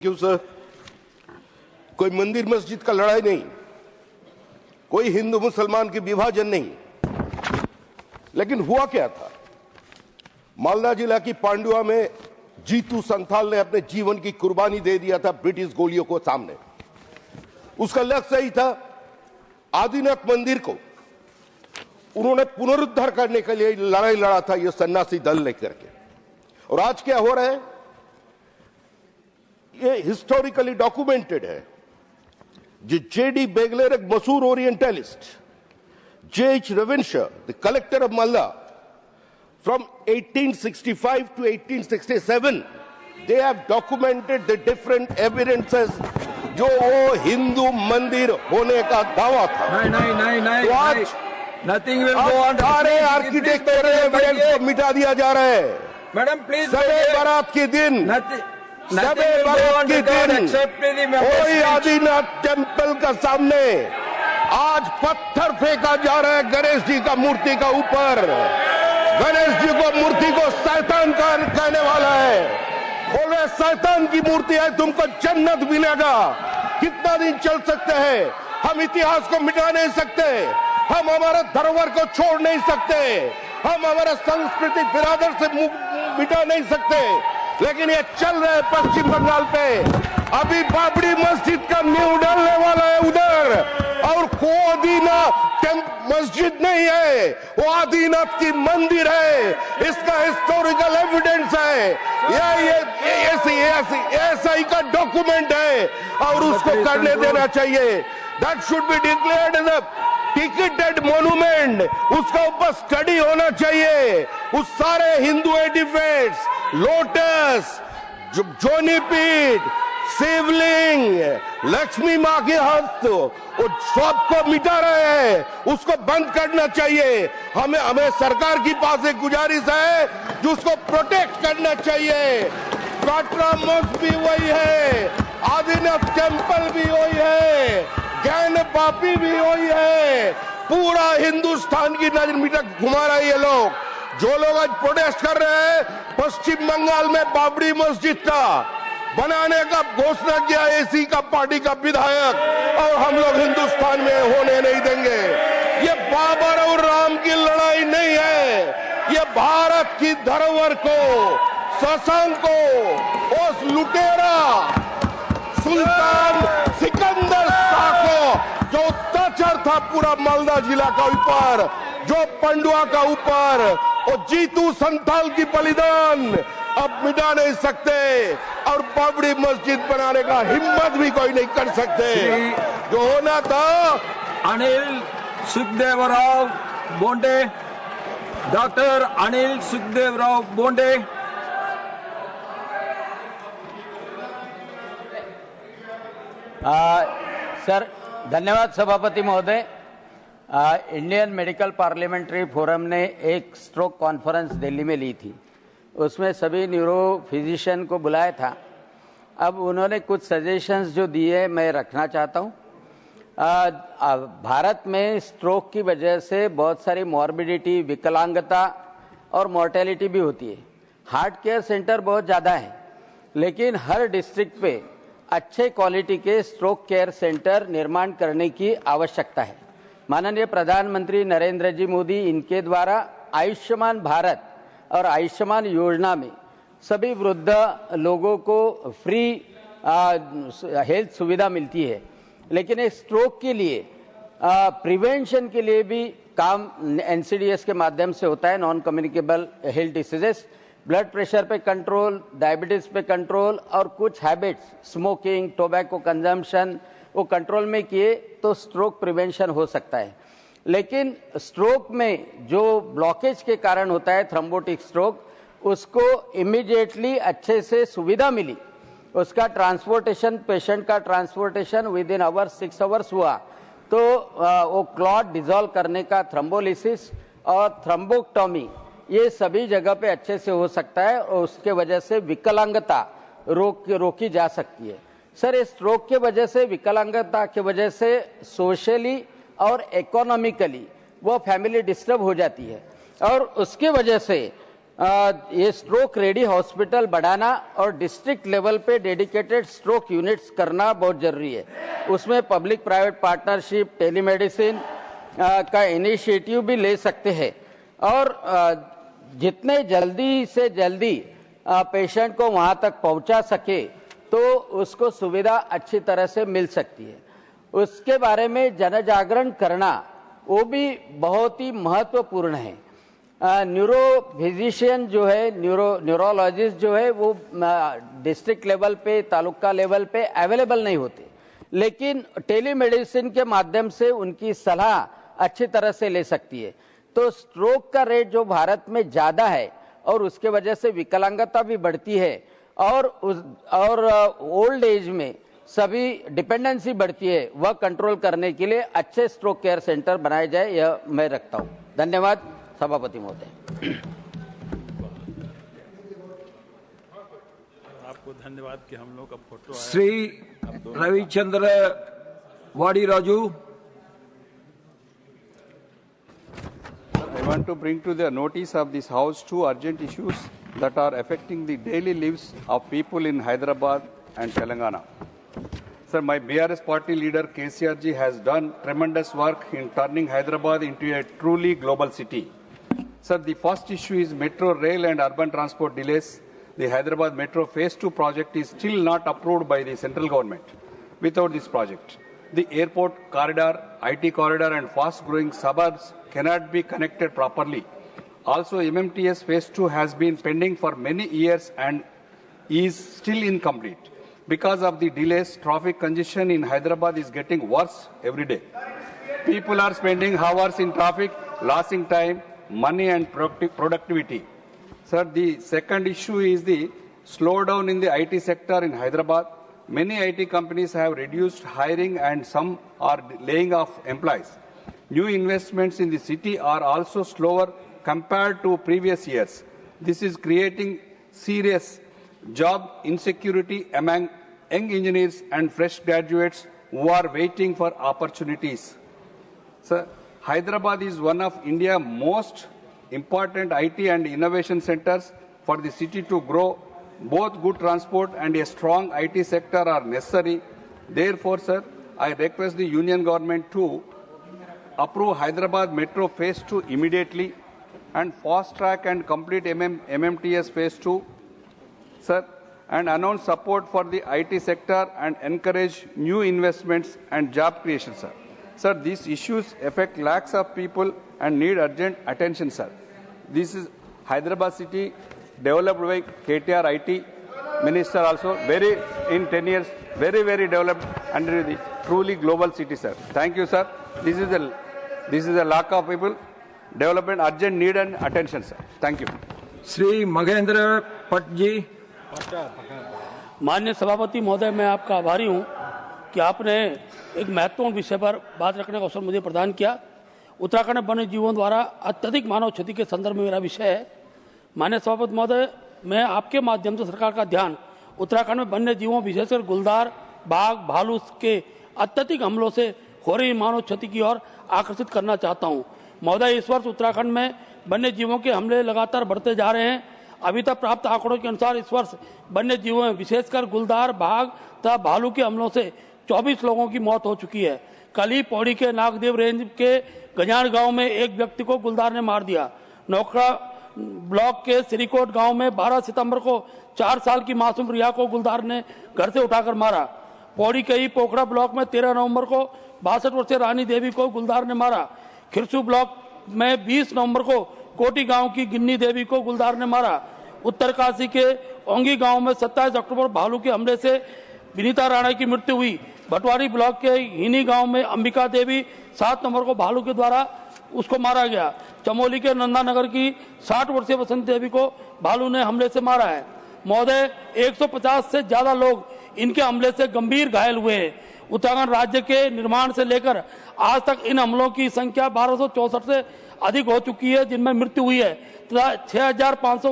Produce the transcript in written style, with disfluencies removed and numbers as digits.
क्यों सर? कोई मंदिर मस्जिद का लड़ाई नहीं, कोई हिंदू मुसलमान की विभाजन नहीं। लेकिन हुआ क्या था? मालदा जिला की पांडुआ में जीतू संथाल ने अपने जीवन की कुर्बानी दे दिया था ब्रिटिश गोलियों को सामने। उसका लक्ष्य यही था, आदिनाथ मंदिर को उन्होंने पुनरुद्धार करने के लिए लड़ाई लड़ा था, ये सन्यासी दल लेकर के। और आज क्या हो रहा है, ये हिस्टोरिकली डॉक्यूमेंटेड है। जेडी बेगलर, एक मशहूर orientalist, J.H. Ravinshaw, the collector of Malda, from 1865 to 1867, they have documented the different evidences जो वो हिंदू मंदिर होने का दावा था। नहीं, तो आज नथिंग विल गो ऑन। सारे आर्किटेक्चर एविडेंस को मिटा दिया जा रहा है। मैडम प्लीज, सबे बारात के दिन, सबे बारात के दिन कोई आदिनाथ टेम्पल का सामने आज पत्थर फेंका जा रहा है गणेश जी का मूर्ति का ऊपर। गणेश जी को मूर्ति को शैतान का कहने वाला है, बोल रहे शैतान की मूर्ति है, तुमको जन्नत मिलेगा। कितना दिन चल सकते हैं? हम इतिहास को मिटा नहीं सकते, हम हमारे धरोहर को छोड़ नहीं सकते, हम हमारा संस्कृति बिरादर से मिटा नहीं सकते। लेकिन ये चल रहा है पश्चिम बंगाल पे। अभी बाबरी मस्जिद का नींव डालने वाला है उधर, और को आदिनाथ मस्जिद नहीं है, वो आदिनाथ की मंदिर है। इसका हिस्टोरिकल एविडेंस है, ये ऐसा ही का डॉक्यूमेंट है और उसको करने देना चाहिए। That should be declared as a ticketed monument. उसका ऊपर स्टडी होना चाहिए। उस सारे हिंदू एडिफिट्स, लोटस, जोनीपीठ, शिवलिंग, लक्ष्मी माँ के हाथ, वो सबको मिटा रहे हैं, उसको बंद करना चाहिए। हमें सरकार की पास एक गुजारिश है जो उसको प्रोटेक्ट करना चाहिए। काटरा मस्जिद भी वही है, आदिनाथ टेम्पल भी वही है, ज्ञान पापी भी वही है। पूरा हिंदुस्तान की नजर मिटा घुमा रहे ये लोग। जो लोग आज प्रोटेस्ट कर रहे हैं, पश्चिम बंगाल में बाबरी मस्जिद का बनाने का घोषणा किया एसी का पार्टी का विधायक, और हम लोग हिंदुस्तान में होने नहीं देंगे। ये बाबर और राम की लड़ाई नहीं है, ये भारत की धरोहर को, शशांक को, उस लुटेरा सुल्तान सिकंदर शाह को जो अत्याचार था पूरा मालदा जिला का ऊपर, जो पंडुआ का ऊपर, और जीतू संथाल की बलिदान अब मिटा नहीं सकते, और बाबरी मस्जिद बनाने का हिम्मत भी कोई नहीं कर सकते। जो होना था, अनिल सुखदेवराव बोंडे, डॉक्टर अनिल सुखदेवराव बोंडे। सर धन्यवाद सभापति महोदय। इंडियन मेडिकल पार्लियामेंट्री फोरम ने एक स्ट्रोक कॉन्फ्रेंस दिल्ली में ली थी, उसमें सभी न्यूरो फिजिशियन को बुलाया था। अब उन्होंने कुछ सजेशंस जो दिए मैं रखना चाहता हूँ। भारत में स्ट्रोक की वजह से बहुत सारी मॉर्बिडिटी, विकलांगता और मॉर्टेलिटी भी होती है। हार्ट केयर सेंटर बहुत ज़्यादा है, लेकिन हर डिस्ट्रिक्ट पे अच्छे क्वालिटी के स्ट्रोक केयर सेंटर निर्माण करने की आवश्यकता है। माननीय प्रधानमंत्री नरेंद्र जी मोदी, इनके द्वारा आयुष्मान भारत और आयुष्मान योजना में सभी वृद्ध लोगों को फ्री हेल्थ सुविधा मिलती है, लेकिन एक स्ट्रोक के लिए प्रिवेंशन के लिए भी काम NCDS के माध्यम से होता है, non communicable health diseases, blood pressure पे कंट्रोल, डायबिटीज पे कंट्रोल, और कुछ हैबिट्स, स्मोकिंग, टोबैको कंजम्पशन, वो कंट्रोल में किए तो स्ट्रोक प्रिवेंशन हो सकता है। लेकिन स्ट्रोक में जो ब्लॉकेज के कारण होता है, थ्रोम्बोटिक स्ट्रोक, उसको इमीडिएटली अच्छे से सुविधा मिली, उसका ट्रांसपोर्टेशन, पेशेंट का transportation within our 6 hours हुआ, तो वो क्लॉट डिजोल्व करने का थ्रोम्बोलिसिस और थ्रोम्बोक्टोमी, ये सभी जगह पे अच्छे से हो सकता है, और उसके वजह से विकलांगता रोकी जा सकती है। सर, इस स्ट्रोक के वजह से, विकलांगता के वजह से सोशली और इकोनॉमिकली वो फैमिली डिस्टर्ब हो जाती है, और उसके वजह से ये स्ट्रोक रेडी हॉस्पिटल बढ़ाना और डिस्ट्रिक्ट लेवल पे डेडिकेटेड स्ट्रोक यूनिट्स करना बहुत जरूरी है। उसमें पब्लिक प्राइवेट पार्टनरशिप, टेलीमेडिसिन का इनिशिएटिव भी ले सकते हैं और जितने जल्दी से जल्दी पेशेंट को वहां तक पहुंचा सके तो उसको सुविधा अच्छी तरह से मिल सकती है। उसके बारे में जन जागरण करना वो भी बहुत ही महत्वपूर्ण है। न्यूरो फिजिशियन जो है, न्यूरोलॉजिस्ट जो है वो डिस्ट्रिक्ट लेवल पे, तालुका लेवल पे अवेलेबल नहीं होते, लेकिन टेलीमेडिसिन के माध्यम से उनकी सलाह अच्छी तरह से ले सकती है। तो स्ट्रोक का रेट जो भारत में ज्यादा है और उसके वजह से विकलांगता भी बढ़ती है और ओल्ड एज में सभी डिपेंडेंसी बढ़ती है, वह कंट्रोल करने के लिए अच्छे स्ट्रोक केयर सेंटर बनाए जाए, यह मैं रखता हूं। धन्यवाद सभापति महोदय। आपको धन्यवाद कि हम लोग का फोटो आया। श्री रविचंद्र वाडी Raju. I want to bring to the notice of this House two urgent issues that are affecting the daily lives of people in Hyderabad and Telangana. Sir, my BRS party leader KCRG has done tremendous work in turning Hyderabad into a truly global city. Sir, the first issue is metro rail and urban transport delays. The Hyderabad Metro Phase 2 project is still not approved by the central government. Without this project, the airport corridor, IT corridor and fast-growing suburbs cannot be connected properly. Also, MMTS Phase 2 has been pending for many years and is still incomplete. Because of the delays, traffic congestion in Hyderabad is getting worse every day. People are spending hours in traffic, losing time, money and productivity. Sir, the second issue is the slowdown in the IT sector in Hyderabad. Many IT companies have reduced hiring and some are laying off employees. New investments in the city are also slower compared to previous years. This is creating serious job insecurity among young engineers and fresh graduates who are waiting for opportunities. Sir, Hyderabad is one of India's most important IT and innovation centers. For the city to grow, both good transport and a strong IT sector are necessary. Therefore, sir, I request the Union government to approve Hyderabad Metro Phase 2 immediately and fast track and complete MMTS Phase 2, sir, and announce support for the IT sector and encourage new investments and job creation, sir. Sir, these issues affect lakhs of people and need urgent attention, sir. This is Hyderabad city developed by KTR IT minister also, in 10 years, very developed under the truly global city, sir. Thank you, sir. This is a lack of people, development, urgent need and attention, sir. Thank you. Shri Mahendra पट जी। माननीय सभापति महोदय, मैं आपका आभारी हूं कि आपने एक महत्वपूर्ण विषय पर बात रखने का अवसर मुझे प्रदान किया। उत्तराखंड में वन्य जीवों द्वारा अत्यधिक मानव क्षति के संदर्भ में मेरा विषय है। माननीय सभापति महोदय, मैं आपके माध्यम से सरकार का ध्यान उत्तराखंड में वन्य जीवों, विशेषकर गुलदार, बाघ, भालू के अत्यधिक हमलों से हो रही मानव क्षति की ओर आकर्षित करना चाहता हूं। महोदय, इस वर्ष उत्तराखंड में वन्य जीवों के हमले लगातार बढ़ते जा रहे हैं। अभी तक प्राप्त आंकड़ों के अनुसार इस वर्ष वन्य जीवों में विशेषकर गुलदार, बाघ तथा भालू के हमलों से 24 लोगों की मौत हो चुकी है। कल ही पौड़ी के नागदेव रेंज के गजान गांव में एक व्यक्ति को गुलदार ने मार दिया। नौखड़ा ब्लॉक के सिरीकोट गांव में 12 सितंबर को 4 साल की मासूम रिया को गुलदार ने घर से उठाकर मारा। पौड़ी के ही पोखड़ा ब्लॉक में 13 नवंबर को 62 वर्षीय रानी देवी को गुलदार ने मारा। खिरसू ब्लॉक में 20 नवंबर को कोटी गांव की गिन्नी देवी को गुलदार ने मारा। उत्तरकाशी के ओंगी गांव में 27 अक्टूबर भालू के हमले से विनीता राणा की मृत्यु हुई। भटवारी ब्लॉक के हिनी गांव में अंबिका देवी 7 नवंबर को भालू के द्वारा उसको मारा गया। चमोली के नंदानगर की 60 वर्षीय बसंत देवी को भालू ने हमले से मारा है। महोदय, 150 से ज्यादा लोग इनके हमले से गंभीर घायल हुए हैं। उत्तराखंड राज्य के निर्माण से लेकर आज तक इन हमलों की संख्या 1264 से अधिक हो चुकी है, जिनमें मृत्यु हुई है तथा 6500